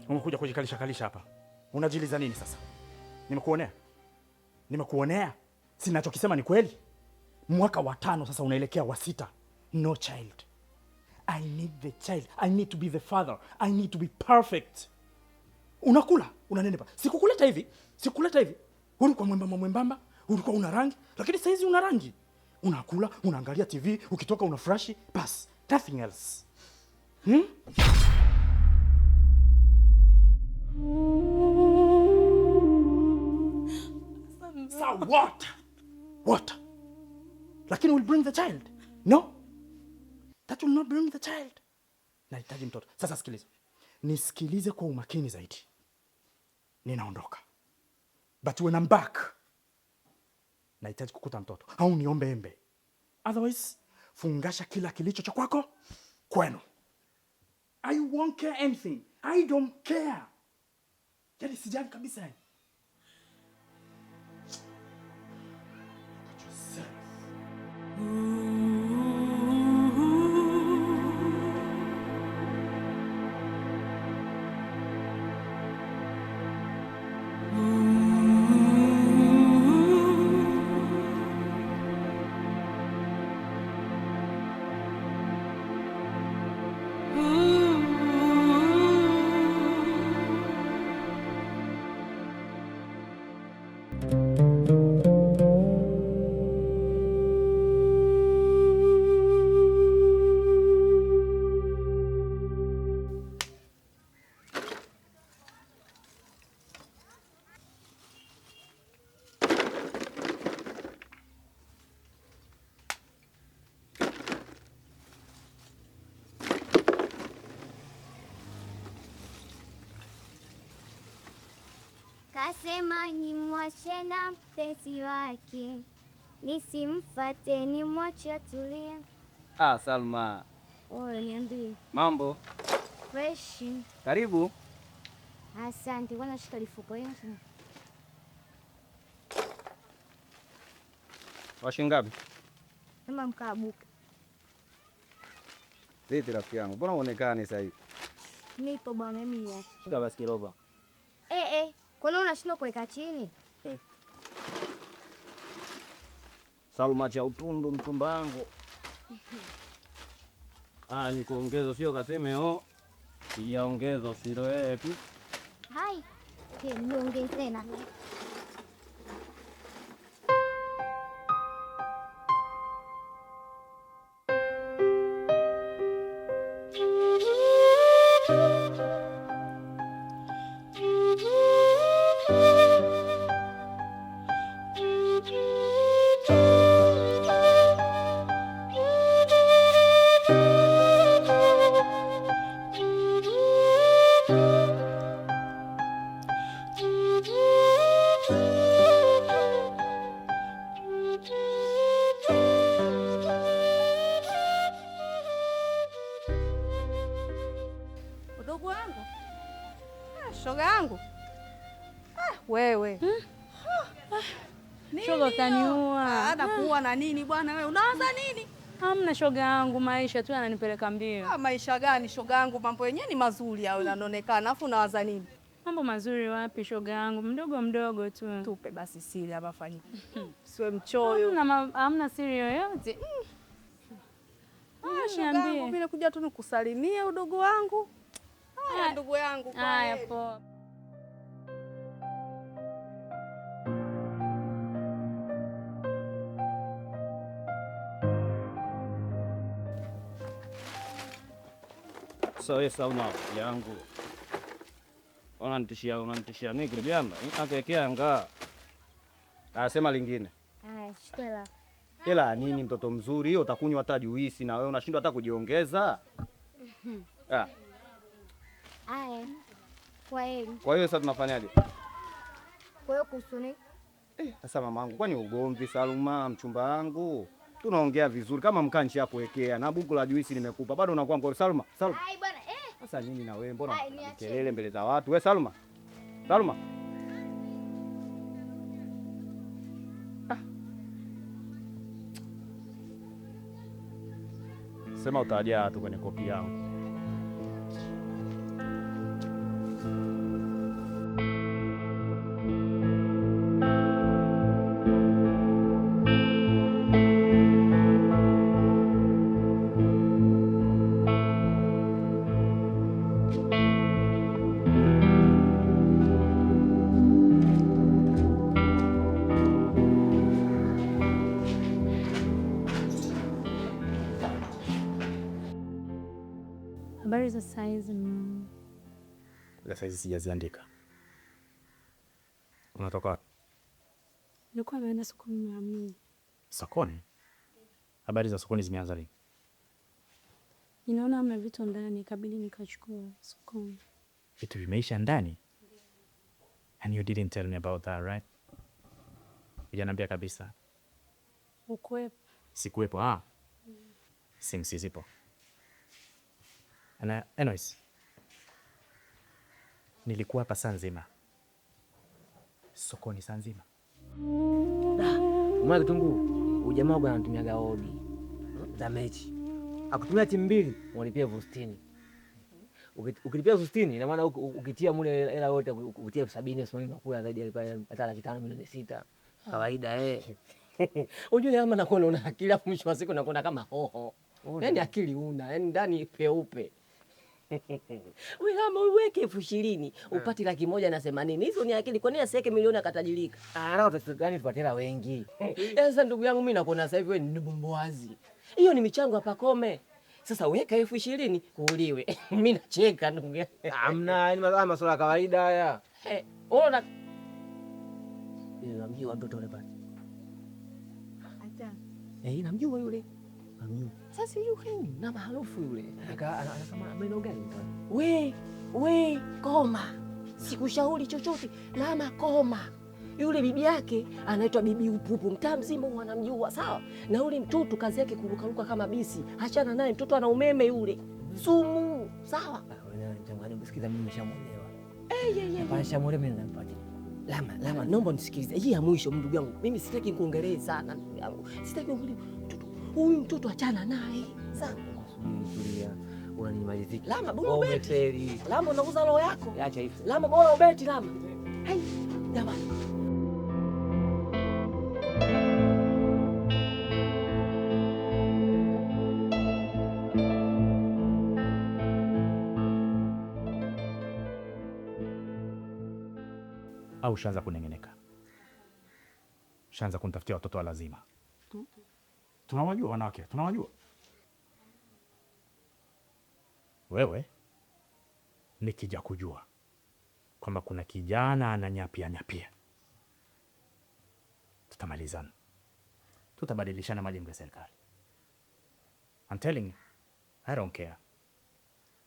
Umekuja kujikalisha kalisha hapa. Unajiliza nini sasa? Nimekuonea? Sinachokisema ni kweli? Mwaka wa 5 sasa unaelekea wa 6. No child. I need the child. I need to be the father. I need to be perfect. Unakula, unanenepa. Sikuleta hivi. Ulikuwa mwembamba, ulikuwa una rangi, lakini sasa hizi una rangi. Unakula, unaangalia TV, ukitoka una fresh, pass. Nothing else. So what? Lakini will bring the child? No. That will not bring the child. Nahitaji mtoto. Sasa sikiliza. Nisikilize kwa umakini zaidi. Ninaondoka. But when I'm back, nahitaji kukuta mtoto. Au niombe embe. Otherwise, fungasha kila kilicho cha kwako kwenu. I won't care anything. I don't care. Yaani sijali kabisa yani. Kasema nimwache na mpenzi wake, nisimfate nimwache atulie. Salma. Niambie. Mambo? Fresh. Karibu. Asante. Bwana shika lifuko yangu. Washi ngapi? Kama mkabuka. Vipi rafiki yangu? Mbona uonekane sasa hivi? Nipo bwana mimi. Shika basi kiroba. Kwa nini unashindwa kuweka chini? Salma cha utundu mtumba wangu. Nikuongeza sio kaseme sijaongeza usiroe tu. Hai. Niongeze tena. Shoga yangu. Wewe. Shoga kaniua. Anakuua na nini bwana wewe? Unaanza nini? Hamna shoga yangu, maisha tu yananipeleka mbio. Maisha gani shoga yangu? Mambo yenyewe ni mazuri yao yanaonekana. Alafu unawaza nini? Mambo mazuri wapi shoga yangu? Mdogo tu. Tupe basi siri hapa fanyika. Siwe mchoyo. Hamna siri yoyote. Shoga yangu mimi nakuja tu nikusalimia udogo wangu. Haya ndugu yangu kwa. Haya poa. Sasa Salma yangu. Unanitishia nini kijana? Akekea anga. Sema lingine. Shikela. Hela nini mtoto mzuri? Hiyo utakunywa hata juisi na wewe unashindwa hata kujiongeza. Kwa hiyo sasa tunafanyaje? Kwa hiyo kusuni. Sasa mamangu, kwani ugomvi Salma mchumba wangu? Tunaongea vizuri kama mkanchi hapo wekea na buku la juisi nimekupa. Bado unakuwa mkoro Salma. Ai bwana Sasa nini na wewe mbona kelele mbele za watu? Wewe Salma. Salma. Sema utajaa tu kwenye kopi yangu. habari za saizi? Za saizi sijaziandika. Unatoka wapi? Nilikuwa naenda sokoni na mimi. Sokoni? Habari za sokoni zimeanza lini? Ninaona mna vitu ndani, kabidi nikachukua sokoni. Vitu vimeisha ndani? And you didn't tell me about that, right? Hujaniambia kabisa. Ukwepo. Sikuwepo, Things zipo. And anyways, nilikuwa hapa saa nzima. Sokoni saa nzima. Mwana Kitunguu, ujamaa bwana anatumiaga odi za mechi. Akutumia timu mbili, unalipia $60. Ukilipia $60, ina maana ukitia mule hela yote ukitia $70 usimami makula zaidi ya hata $5 milioni 6. Kawaida Unajua kama nakuwa una akili afu mwisho wa siku nakuwa kama hoho. Yaani akili una, yaani ndani peupe. Wewe kama uweke $20,000 upate $180,000. Hizo ni akili, kwa nini asiweke milioni akatajirika? Leo tutakani tupatela wengi. Sasa ndugu yangu mimi nakuona sasa hivi wewe ni mbomboazi. Hiyo ni michango hapa Kome. Sasa weka $20,000 kuuliwe. Mimi nacheka ndugu yangu. Hamna, ni masuala ya kawaida haya. Ona. Namjua mtoto yule pale. Acha. Namjua yule. Namjua. Sasa yule na maarufu yule. Anasema maneno gani? We, koma. Sikushauri chochote. Lama koma. Yule bibi yake anaitwa Bibi Upupu, mtaa mzima wanamjua, sawa? Na yule mtoto kazi yake kurukaruka kama bisi. Achana naye, mtoto ana umeme yule. Sumu, sawa? Wewe jamani, msikiza mimi nishamuelewa. Hapana, nishamuelewa mimi nampata. Lama, naomba nisikilize. Hii ya mwisho ndugu yangu. Mimi sitaki kuongelea sana ndugu yangu. Sitaki kuongelea mtoto. Huyu mtoto achana naye. Sawa? Tulia. Unanimalizika. Lama, bora ubeti. Lama, unauza roho yako. Acha hivi. Lama, bora ubeti Lama. Hai, jamani. Au ushaanza kunengeneka? Ushaanza kunitafutia watoto wa lazima? Tunawajua wanawake, tunawajua. Wewe nikija kujua kwamba kuna kijana ananyapia, tutamalizana, tutabadilishana majengo ya serikali. I'm telling you, I don't care.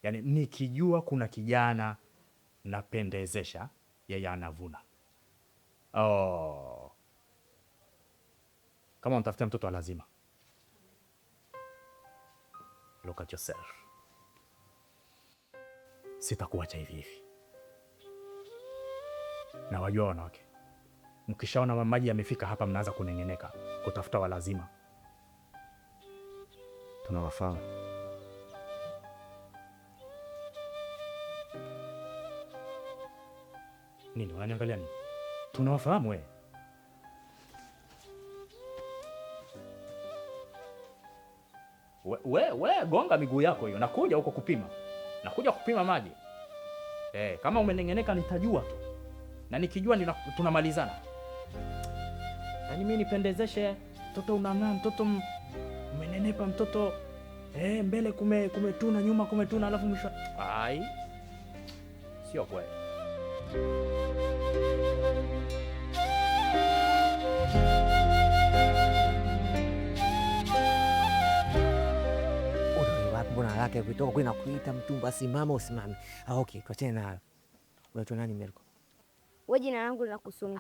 Yani nikijua kuna kijana napendezesha, yeye anavuna. Kama unatafuta mtoto wa lazima, look at yourself. Sitakuacha hivi hivi. Na wajua wanawake, mkishaona maji yamefika hapa, mnaanza kunengeneka kutafuta wa lazima. Tunawafahamu. Nini unaniangalia nini? Tunawafahamu wewe. We gonga miguu yako hiyo. Nakuja huko kupima. Nakuja kupima maji. Kama umenengeneka nitajua tu. Na nikijua tunamalizana. Yaani mimi nipendezeshe mtoto unang'aa, mtoto umenenepa, mtoto mbele kumetuna, nyuma kumetuna, alafu mwisho. Ai. Sio kweli. Mbona haraka kutoka kwenda kuita mtumba, simama usimame. Okay, tuachane nayo. Unaitwa nani Melko? Wewe jina langu linakuhusu.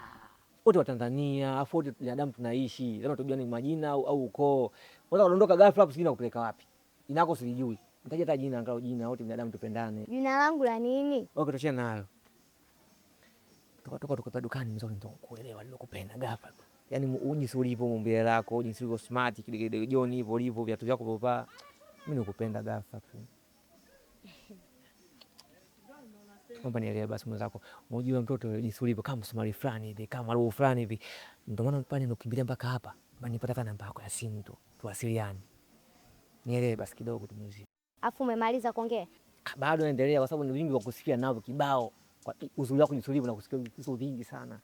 Wote wa Tanzania, afu wote binadamu tunaishi. Lazima tujue ni majina au ukoo. Unaweza kuondoka ghafla hapo sina kupeleka wapi. Jina lako silijui. Nitaje hata jina angalau jina, wote binadamu tupendane. Jina langu la nini? Okay, tuachane nayo. Toka dukani mzuri ndio kuelewa nilikupenda ghafla. Yaani ujinsi ulivyo mumbile lako, ujinsi ulivyo smart, kidegede joni hivyo ulivyo, viatu vyako vovaa. Mimi nikupenda ghafla tu. Mbona nielewa basi mwenzako. Unajua mtoto jinsi ulivyo kama msumari fulani hivi, kama roho fulani hivi. Ndio maana mpani nikimbilia mpaka hapa. Bali nipata namba yako ya simu tu. Tuwasiliane. Nielewe basi kidogo tu mzee. Afu umemaliza kuongea? Bado naendelea kwa sababu ni vingi vya kusifia nao kibao. Kwa uzuri wako jinsi ulivyo na kusikia vitu vingi sana.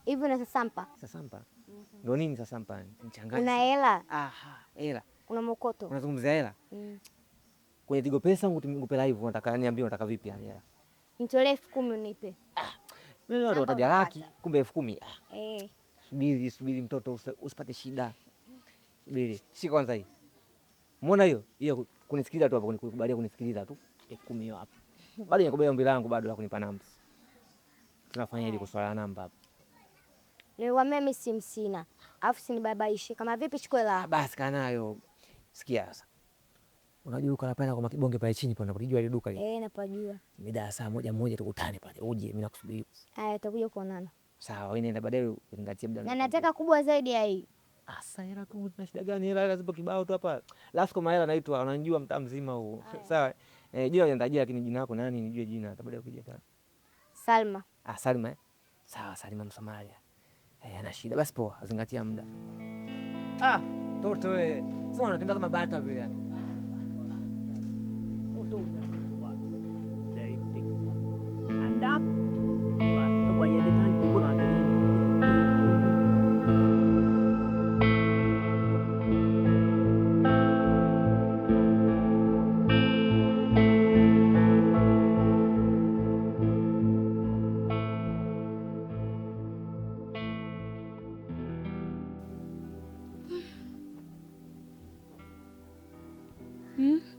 Hivi na sasampa? Sasampa. Ndio nini sasampa? Mchanganya. Una hela? Aha, hela. Una mokoto? Unazungumzia hela? kwenye Tigo Pesa ngupe live, unataka niambie unataka vipi yani? Nitolee 10,000 unipe. Mimi ndo utaja laki, kumbe 10,000. Subiri mtoto, usipate shida. Subiri. Si kwanza hii. Umeona hiyo? Hiyo kunisikiliza tu hapo, kunikubalia kunisikiliza tu. 10,000 hiyo hapo. Bado nikubali ombi langu bado la kunipa namba. Tunafanya ili kuswala namba hapo. Nilikwambia mimi simu sina. Alafu sinibabaishe. Kama vipi chukue la. Basi kana nayo. Sikia sasa. Unajua uko napenda kwa kibonge pale chini pale unapojua ile duka ile. Napajua. Mida saa moja tukutane pale. Uje mimi nakusubiri. Haya tutakuja kuonana. Sawa, wewe nenda baadaye uzingatie muda. Na nataka kubwa zaidi ya hii. Asa hela tu tuna shida gani? Hela zipo kibao tu hapa. Alafu kama hela naitwa unanijua mtaa mzima huu. Sawa. Jina unanitajia lakini jina lako nani nijue jina hata baadaye ukija tena. Salma. Salma. Sawa, Salma Msamaria. Ana shida basi poa, zingatia muda. Toto wewe. Sasa unatenda kama bata vile yani.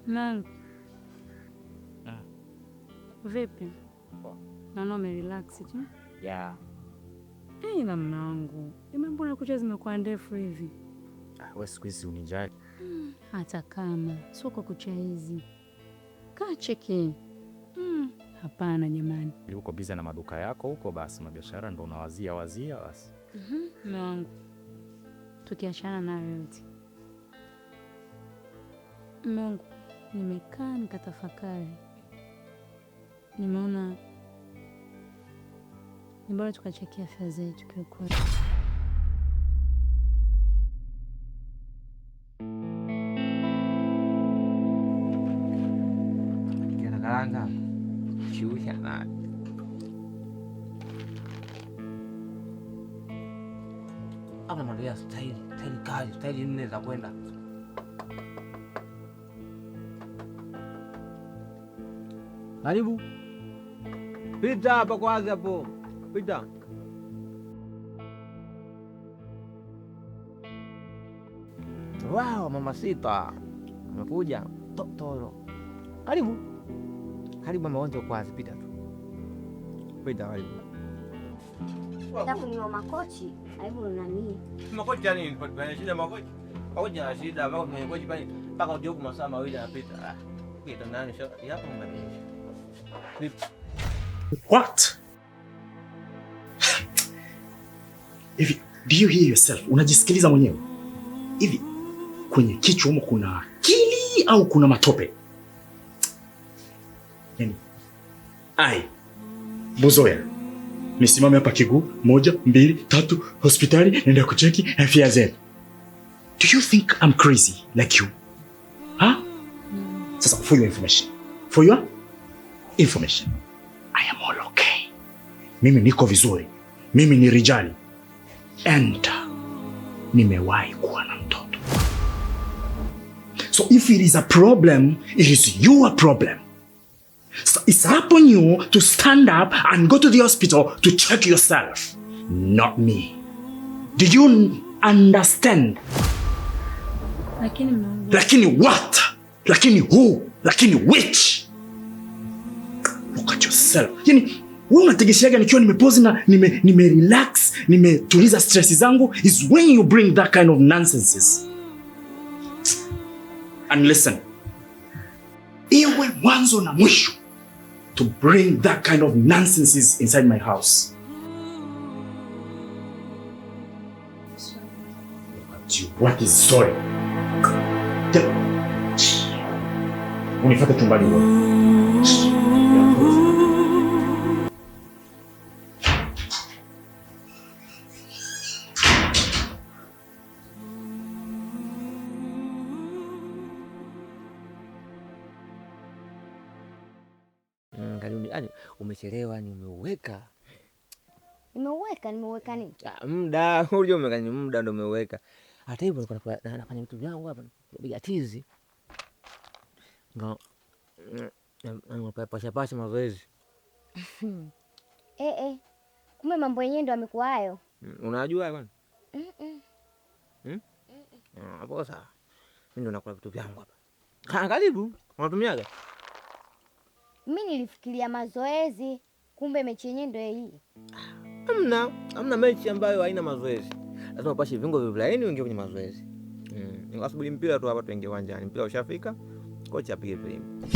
Nangu. Vipi? Naona umerelax tu. Yeah. Na mume wangu. Mbona kucha zimekuwa ndefu hivi? Wewe siku hizi unijali. Hata kama sio kwa kucha hizi. Kaa cheki. Hapana jamani. Uko busy na maduka yako huko basi na biashara ndo unawazia basi. Mume wangu. Tukiachana na yote. Mume wangu, nimekaa nikatafakari. Nimeona ni bora tukachekia afya zetu kwa kweli. Karanga. Chuya na. Hapa ndio style kali, style nne za kwenda. Karibu. Pita hapa kwanza hapo. Pita. Wow, mama Sita. Umekuja. Toro. Karibu. Karibu mama wangu kwanza pita tu. Pita karibu. Nataka kununua makochi, aibu nani? Makochi yani kwa shida makochi. Makochi na shida, makochi pale mpaka uje huko masaa mawili anapita. Pita ndani sio. Hapo mbele. What? Hivi, do you hear yourself? Unajisikiliza mwenyewe? Hivi, kwenye kichwa humo kuna akili au kuna matope? Yani, Buzoya, nisimame hapa kiguu, 1, 2, 3, hospitali, nenda kucheki afya zenu. Do you think I'm crazy like you? Huh? Sasa, for your information, I am all okay. Mimi niko vizuri. Mimi ni rijali. And nimewahi kuwa na mtoto. So if it is a problem, it is your problem. So it's up on you to stand up and go to the hospital to check yourself, not me. Do you understand? Lakini what? Lakini who? Lakini which? Look at yourself. Yani, wewe unategeshaga nikiwa nimepose na relax, nimetuliza stress zangu is when you bring that kind of nonsenses. And listen. Iwe mwanzo na mwisho to bring that kind of nonsenses inside my house. What is sorry? Unifuate chumbani wewe. Umechelewa ni umeuweka. Nimeuweka nini? Muda, unajua umeweka ni muda ndio umeuweka. Hata hivyo nafanya vitu vyangu hapa, napiga tizi. Pasha mazoezi. Kumbe mambo yenyewe ndo amekuwa hayo. Unajua bwana? Hapo sawa. Mimi ndo nakula vitu vyangu hapa. Karibu. Unatumiaga? Mimi nilifikiria mazoezi, kumbe mechi yenyewe ndo hii. Hamna mechi ambayo haina mazoezi. Lazima upashe viungo vilaini uingie kwenye mazoezi. Asubuhi mpira tu hapa tuingie uwanjani. Mpira ushafika, kocha apige filimbi.